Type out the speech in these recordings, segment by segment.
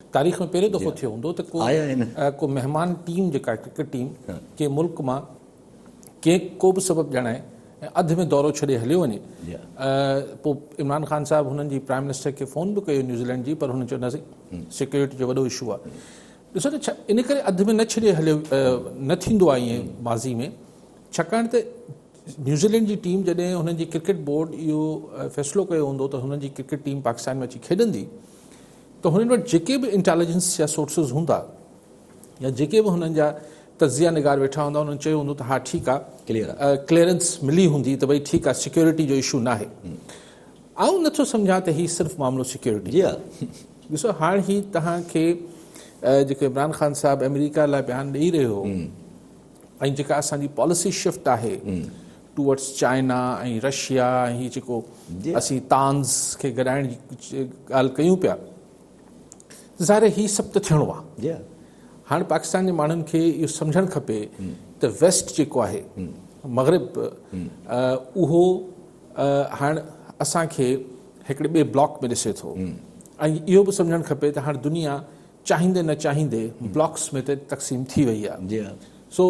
तारीख़ में पहिरियों दफ़ो थियो हूंदो त को महिमान टीम जेका क्रिकेट टीम के मुल्क मां को बि सबबु ॼाणाए ऐं अधु में दौरो छॾे हलियो वञे, पोइ इमरान ख़ान साहिबु हुननि जी प्राइम मिनिस्टर खे फ़ोन बि कयो न्यूज़ीलैंड जी, पर हुन चयो न सिक्योरिटी जो वॾो इशू आहे। ॾिसो त इन करे अधु में न छॾे हलियो न थींदो आहे ईअं माज़ी में, छाकाणि त न्यूज़ीलैंड जी टीम जॾहिं हुननि जी क्रिकेट बोर्ड इहो फ़ैसिलो कयो हूंदो त हुननि जी क्रिकेट टीम पाकिस्तान में अची खेॾंदी, त हुननि वटि जेके बि इंटेलिजेंस जा सोर्सिस हूंदा या जेके बि हुननि जा तज़िया निगार वेठा हूंदा, हुननि चयो हूंदो त हा ठीकु आहे, क्लियरेंस मिली हूंदी त भई ठीकु आहे, सिक्योरिटी जो इशू न आहे। आउं नथो सम्झां त हीउ सिर्फ़ु मामिलो सिक्योरिटी जी आहे। ॾिसो हाणे ही तव्हांखे जेको इमरान ख़ान साहिबु अमेरिका लाइ बयानु ॾेई रहियो हो ऐं जेका असांजी पॉलिसी शिफ्ट आहे टूवर्ड्स चाइना ऐं रशिया ऐं हीउ जेको असीं तांस खे गॾाइण जी ॻाल्हि कयूं पिया, ज़ाहिर हीउ सभु त थियणो आहे। हाणे पाकिस्तान जे माण्हुनि खे इहो सम्झणु खपे त वेस्ट जेको आहे मग़रिब उहो हाणे असांखे हिकिड़े ॿिए ब्लॉक में ॾिसे थो ऐं इहो बि सम्झणु खपे त हाणे दुनिया चाहींदे न चाहींदे ब्लॉक्स में त तक़सीम थी वई आहे। सो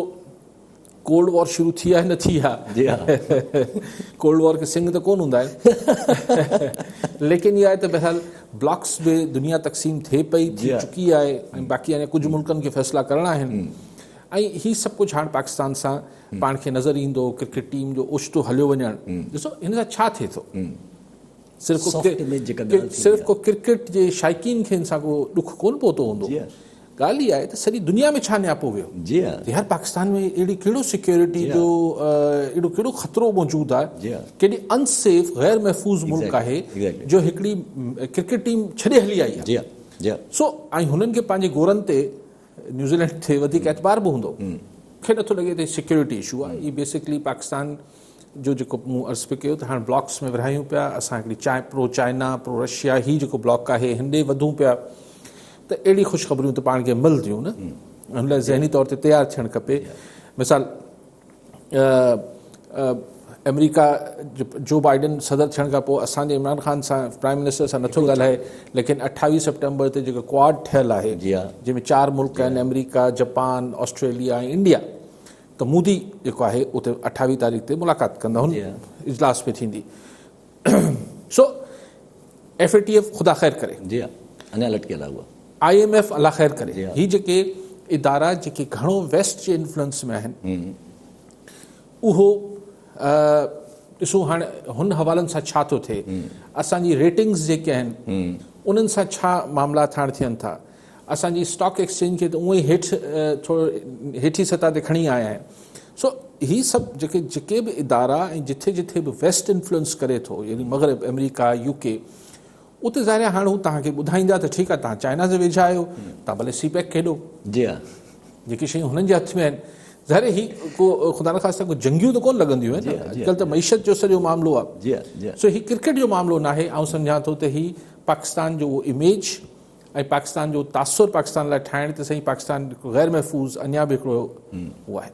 कोल्ड वॉर शुरू थी आहे न थी आहे, कोल्ड वॉर खे सिंग त कोन हूंदा आहिनि, लेकिन इहा आहे त बहरहाल ब्लॉक्स में दुनिया तक़सीम थिए पई, थी चुकी आहे ऐं बाक़ी अञा कुझु मुल्कनि खे फ़ैसिला करणा आहिनि ऐं हीउ सभु कुझु हाणे पाकिस्तान सां पाण खे नज़र ईंदो। क्रिकेट टीम जो ओचितो हलियो वञणु, ॾिसो हिन सां छा थिए थो, सिर्फ़ु को क्रिकेट जे शाइकीन खे हिन सां को ॾुख कोन पहुतो हूंदो, ॻाल्हि इहा आहे त सॼी दुनिया में छा नियापो वियो यार, पाकिस्तान में अहिड़ी कहिड़ो सिक्योरिटी जो अहिड़ो कहिड़ो ख़तरो मौजूदु आहे, केॾी अनसेफ गैर महफ़ूज़ मुल्क आहे जो हिकिड़ी क्रिकेट टीम छॾे हली आई आहे। सो ऐं हुननि खे पंहिंजे गोरनि ते न्यूज़ीलैंड ते वधीक एतबार बि हूंदो, मूंखे नथो लॻे त सिक्योरिटी इशू आहे। इहा बेसिकली पाकिस्तान जो जेको मूं अर्ज़ु पे कयो त हाणे ब्लॉक्स में विरहायूं पिया असां, हिकिड़ी प्रो चाइना प्रो रशिया ही जेको ब्लॉक आहे हिन ॾे वधूं पिया, त अहिड़ी ख़ुशख़बरियूं त पाण खे मिलंदियूं न, हुन लाइ ज़हनी तौर ते तयारु थियणु खपे। मिसाल अमेरिका जो बाइडन सदर थियण खां पोइ असांजे इमरान ख़ान सां प्राइम मिनिस्टर सां नथो ॻाल्हाए, लेकिन 28 सेप्टेम्बर ते जेको क्वाड ठहियलु आहे जंहिंमें 4 मुल्क आहिनि, अमेरिका, जापान, ऑस्ट्रेलिया ऐं इंडिया, त मोदी जेको आहे उते 28 तारीख़ ते मुलाक़ात कंदा, हुन इजलास में थींदी। सो FATF ख़ुदा ख़ैर करे, अञा लटकियल आहे, IMF अला ख़ैर करे, ही जेके इदारा जेके घणो वेस्ट जे इन्फ्लुएंस में आहिनि, उहो ॾिसो हाणे हुन हवालनि सां छा थो थिए, असांजी रेटिंग्स जेके आहिनि उन्हनि सां छा मामला हाणे थियनि था, असांजी स्टॉक एक्सचेंज खे त उअं ई हेठि थोरो हेठी सतह ते खणी आया आहिनि। सो ही सभु जेके बि इदारा ऐं जिथे जिथे बि वेस्ट इन्फ्लुएंस करे थो, यानी मग़रिब, अमेरिका, UK, उते ज़ाहिर हाणे हू तव्हांखे ॿुधाईंदा त ठीकु आहे तव्हां चाइना जे वेझा आहियो, तव्हां भले CPEC खेॾो, जेके शयूं हुननि जे हथ में आहिनि। ज़ाहिर ही को ख़ुदा न ख़ास्ता को जंगियूं त कोन लॻंदियूं आहिनि, अॼुकल्ह त मईशत जो सॼो मामिलो आहे। सो ही क्रिकेट जो मामिलो न आहे। ऐं सम्झां थो त ही पाकिस्तान जो उहो इमेज ऐं पाकिस्तान जो तासुर पाकिस्तान लाइ ठाहिण त सही, पाकिस्तान गैर महफ़ूज़ अञा बि हिकिड़ो उहो आहे।